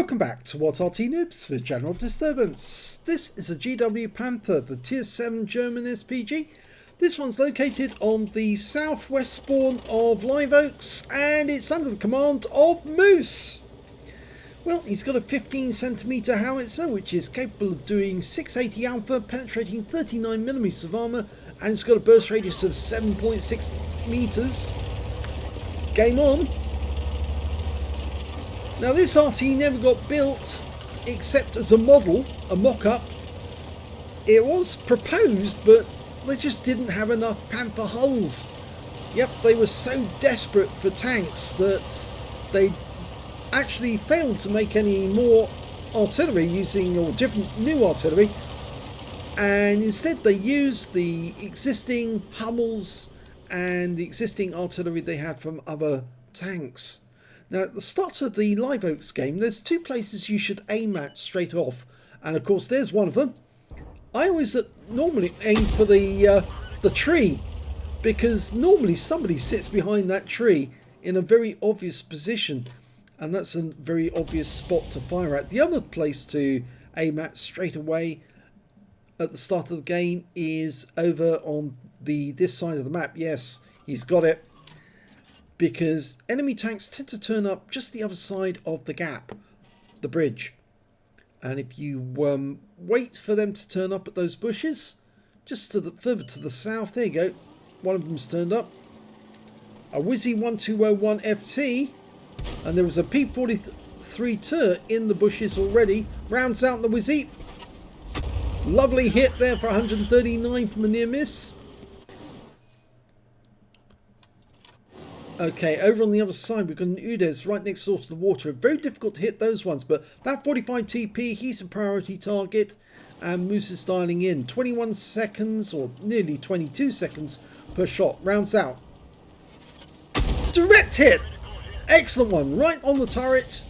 Welcome back to What Arty Noobs for General Disturbance. This is a GW Panther, the Tier 7 German SPG. This one's located on the southwest spawn of Live Oaks and it's under the command of Moose. Well, he's got a 15cm howitzer which is capable of doing 680 alpha, penetrating 39mm of armour, and it's got a burst radius of 7.6 meters. Game on. Now this Arty never got built except as a model, a mock-up. It was proposed, but they just didn't have enough Panther hulls. Yep, they were so desperate for tanks that they actually failed to make any more artillery using, or different new artillery, and instead they used the existing Hummels and the existing artillery they had from other tanks. Now at the start of the Live Oaks game there's two places you should aim at straight off, and of course there's one of them. I always normally aim for the tree, because normally somebody sits behind that tree in a very obvious position, and that's a very obvious spot to fire at. The other place to aim at straight away at the start of the game is over on this side of the map. Yes, he's got it, because enemy tanks tend to turn up just the other side of the gap, the bridge. And if you wait for them to turn up at those bushes, just to the further to the south, there you go, one of them's turned up. A Wizzy 1201 FT, and there was a P43 Tur in the bushes already. Rounds out the Wizzy. Lovely hit there for 139 from a near miss. Okay, over on the other side we've got an Udes right next door to the water. Very difficult to hit those ones, but that 45 TP, he's a priority target, and Moose is dialing in. 21 seconds, or nearly 22 seconds per shot. Rounds out. Direct hit! Excellent one, right on the turret.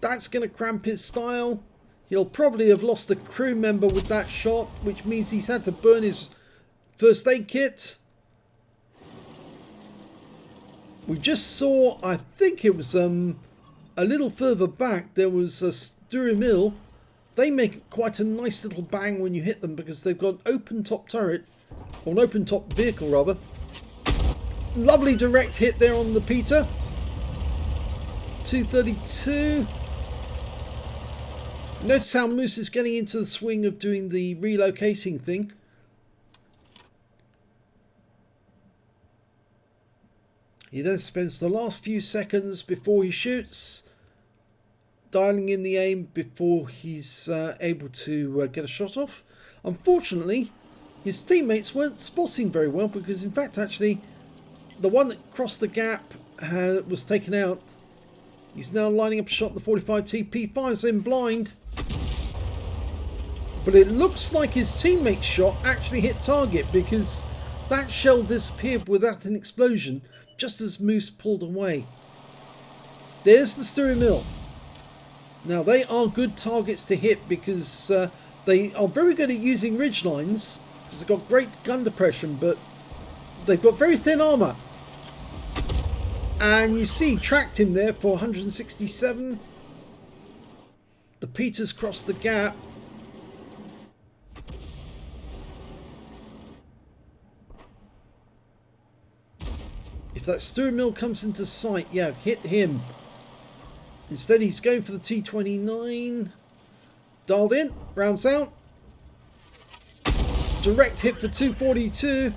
That's going to cramp his style. He'll probably have lost a crew member with that shot, which means he's had to burn his first aid kit. We just saw, I think it was a little further back, there was a Sturmil. They make quite a nice little bang when you hit them because they've got an open top turret, or an open top vehicle rather. Lovely direct hit there on the Peter. 232. Notice how Moose is getting into the swing of doing the relocating thing. He then spends the last few seconds before he shoots, dialing in the aim before he's able to get a shot off. Unfortunately, his teammates weren't spotting very well, because in fact actually the one that crossed the gap was taken out. He's now lining up a shot in the 45 TP, fires in blind. But it looks like his teammate's shot actually hit target, because that shell disappeared without an explosion just as Moose pulled away. There's the Sturmil. Now they are good targets to hit, because they are very good at using ridge lines, because they've got great gun depression, but they've got very thin armour. And you see, tracked him there for 167. The Peters crossed the gap. If that Sturmil comes into sight, yeah, hit him. Instead he's going for the T29. Dialed in, rounds out. Direct hit for 242.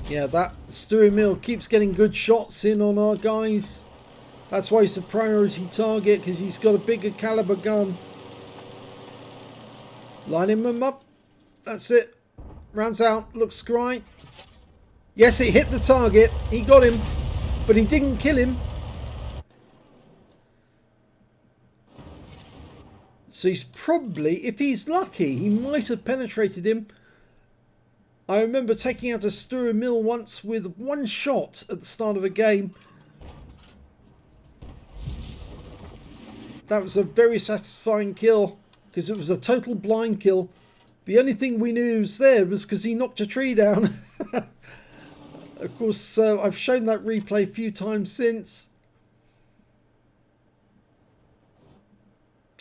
Yeah, that Sturmil keeps getting good shots in on our guys. That's why he's a priority target, because he's got a bigger caliber gun. Lining him up. That's it. Rounds out. Looks great. Yes, it hit the target. He got him, but he didn't kill him. So he's probably, if he's lucky, he might have penetrated him. I remember taking out a Sturmil once with one shot at the start of a game. That was a very satisfying kill. because it was a total blind kill. The only thing we knew was there was because he knocked a tree down. Of course, I've shown that replay a few times since.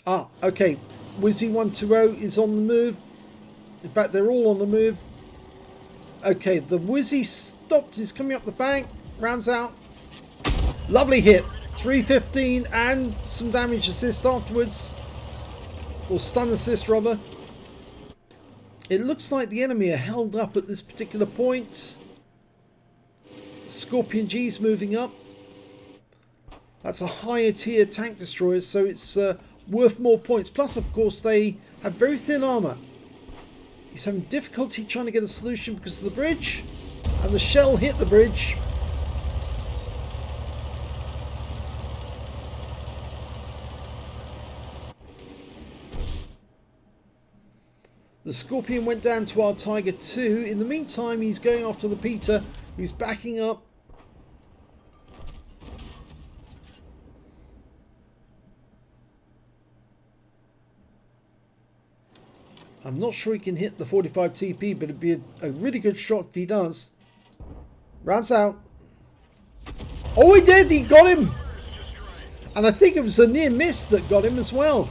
Ah, okay. Wizzy 120 is on the move. In fact, they're all on the move. Okay, the Wizzy stopped. He's coming up the bank. Rounds out. Lovely hit. 315 and some damage assist afterwards. Or stun assist, rather. It looks like the enemy are held up at this particular point. Scorpion G's moving up. That's a higher tier tank destroyer, so it's worth more points. Plus, of course, they have very thin armor. He's having difficulty trying to get a solution because of the bridge. And the shell hit the bridge. The Scorpion went down to our Tiger 2. In the meantime, he's going after the Peter, who's backing up. I'm not sure he can hit the 45 TP, but it'd be a really good shot if he does. Rounds out. Oh, he did! He got him! And I think it was a near miss that got him as well.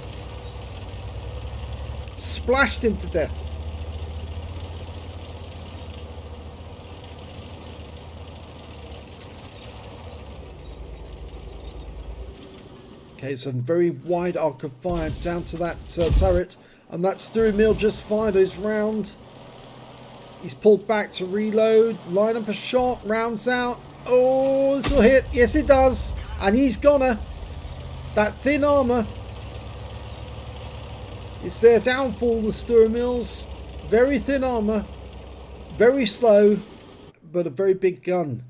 Splashed him to death. Okay, some very wide arc of fire down to that turret. And that steering mill just fired his round. He's pulled back to reload. Line up a shot. Rounds out. Oh, this will hit. Yes, it does. And he's gonna. That thin armor. It's their downfall, the steering mills. Very thin armor. Very slow. But a very big gun.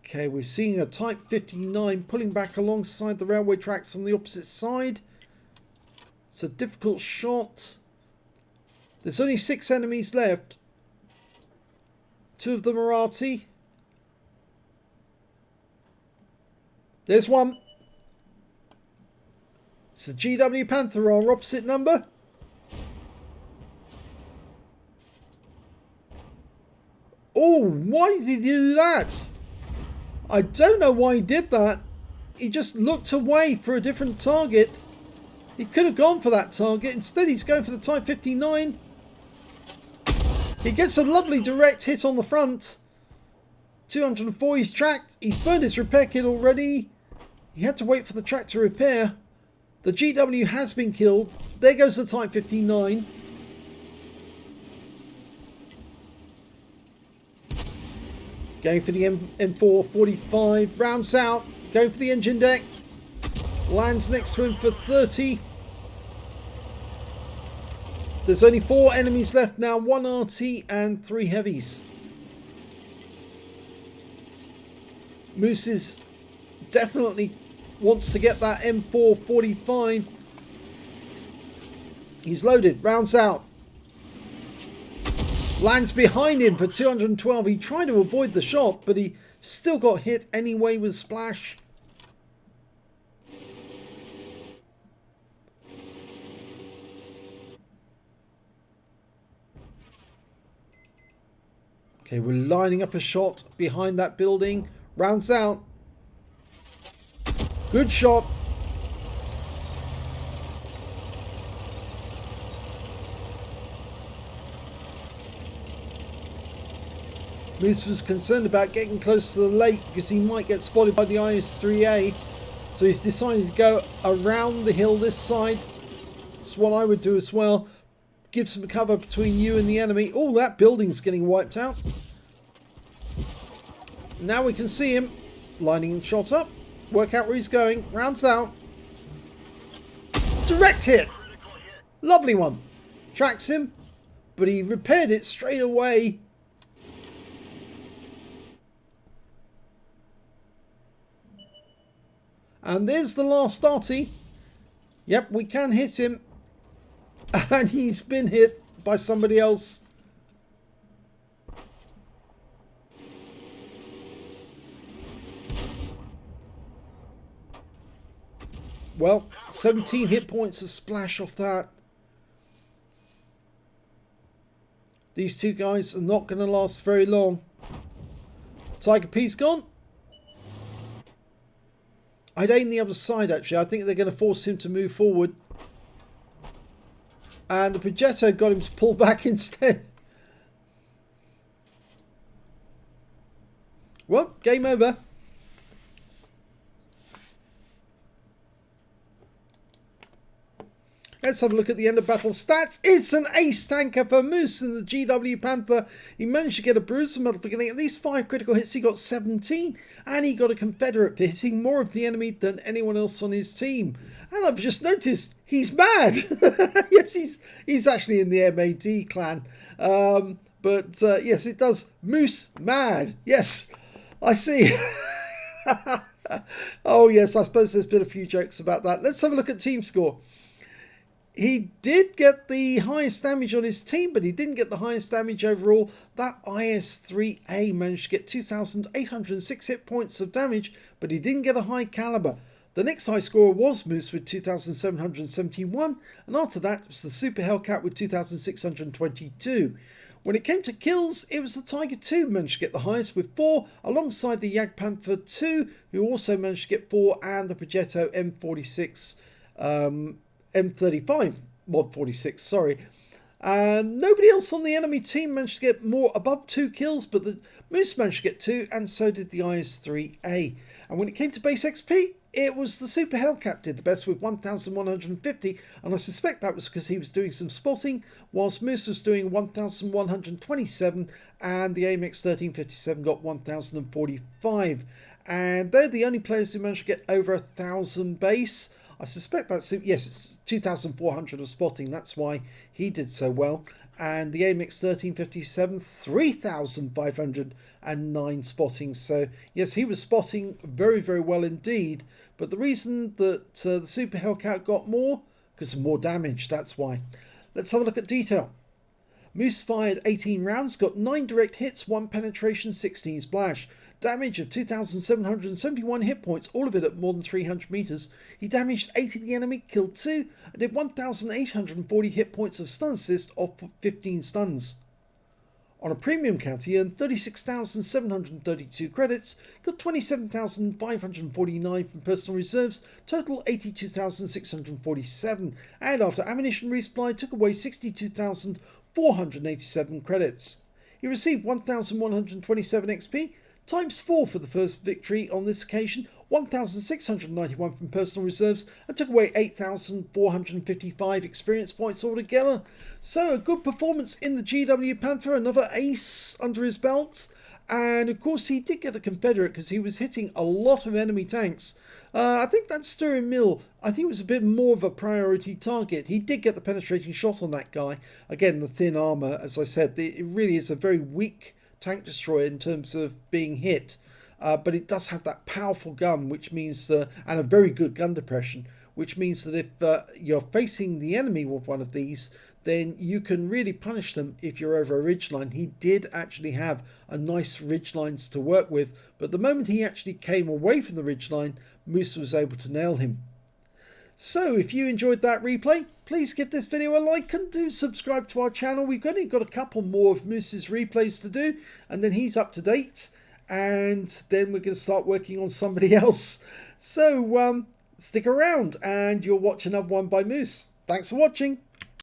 Okay, we're seeing a Type 59 pulling back alongside the railway tracks on the opposite side. It's a difficult shot. There's only 6 enemies left. 2 of them are Arty. There's one. It's a GW Panther, our opposite number. Oh, why did he do that? I don't know why he did that. He just looked away for a different target. He could have gone for that target. Instead, he's going for the Type 59. He gets a lovely direct hit on the front. 204, he's tracked. He's burned his repair kit already. He had to wait for the track to repair. The GW has been killed. There goes the Type 59. Going for the M445. Rounds out. Going for the engine deck. Lands next to him for 30. There's only 4 enemies left now. 1 RT and 3 heavies. Moose definitely wants to get that M445. He's loaded. Rounds out. Lands behind him for 212. He tried to avoid the shot, but he still got hit anyway with splash. Okay, we're lining up a shot behind that building. Rounds out. Good shot. Moose was concerned about getting close to the lake because he might get spotted by the IS-3A. So he's decided to go around the hill this side. That's what I would do as well. Give some cover between you and the enemy. Oh, that building's getting wiped out. Now we can see him lining the shot up. Work out where he's going. Rounds out. Direct hit. Lovely one. Tracks him, but he repaired it straight away. And there's the last Arty. Yep, we can hit him. And he's been hit by somebody else. Well, 17 hit points of splash off that. These two guys are not going to last very long. Tiger P's gone. I'd aim the other side, actually. I think they're going to force him to move forward. And the Progetto got him to pull back instead. Well, game over. Let's have a look at the end of battle stats. It's an ace tanker for Moose in the GW Panther. He managed to get a bruiser medal for getting at least 5 critical hits. He got 17. And he got a Confederate for hitting more of the enemy than anyone else on his team. And I've just noticed he's mad. Yes, he's actually in the MAD clan. But yes, it does. Moose mad. Yes, I see. Oh yes, I suppose there's been a few jokes about that. Let's have a look at team score. He did get the highest damage on his team, but he didn't get the highest damage overall. That IS-3A managed to get 2,806 hit points of damage, but he didn't get a high caliber. The next high scorer was Moose with 2,771, and after that it was the Super Hellcat with 2,622. When it came to kills, it was the Tiger 2 managed to get the highest with 4, alongside the Jag Panther 2, who also managed to get 4, and the Progetto M46 M35 mod 46, sorry. Nobody else on the enemy team managed to get more above 2 kills, but the Moose managed to get 2, and so did the IS-3A. And when it came to base XP, it was the Super Hellcat did the best with 1,150, and I suspect that was because he was doing some spotting, whilst Moose was doing 1,127, and the AMX 1357 got 1,045. And they're the only players who managed to get over 1,000 base. I suspect that's, yes, it's 2,400 of spotting. That's why he did so well. And the AMX 1357, 3,509 spotting. So, yes, he was spotting very, very well indeed. But the reason that the Super Hellcat got more, because of more damage, that's why. Let's have a look at detail. Moose fired 18 rounds, got 9 direct hits, 1 penetration, 16 splash. Damage of 2,771 hit points, all of it at more than 300 meters. He damaged 8 of the enemy, killed 2, and did 1,840 hit points of stun assist off 15 stuns. On a premium count, he earned 36,732 credits, got 27,549 from personal reserves, total 82,647, and after ammunition resupply took away 62,487 credits. He received 1,127 XP, times 4 for the first victory on this occasion, 1,691 from personal reserves, and took away 8,455 experience points altogether. So a good performance in the GW Panther, another ace under his belt. And of course he did get the Confederate because he was hitting a lot of enemy tanks. I think that Stirring Mill, I think it was a bit more of a priority target. He did get the penetrating shot on that guy. Again, the thin armour, as I said, it really is a very weak tank destroyer in terms of being hit, but it does have that powerful gun, which means and a very good gun depression, which means that if you're facing the enemy with one of these, then you can really punish them if you're over a ridgeline. He did actually have a nice ridgelines to work with, but the moment he actually came away from the ridgeline, Moose was able to nail him. So if you enjoyed that replay, please give this video a like and do subscribe to our channel. We've only got a couple more of Moose's replays to do, and then he's up to date, and then we're going to start working on somebody else. So stick around and you'll watch another one by Moose. Thanks for watching.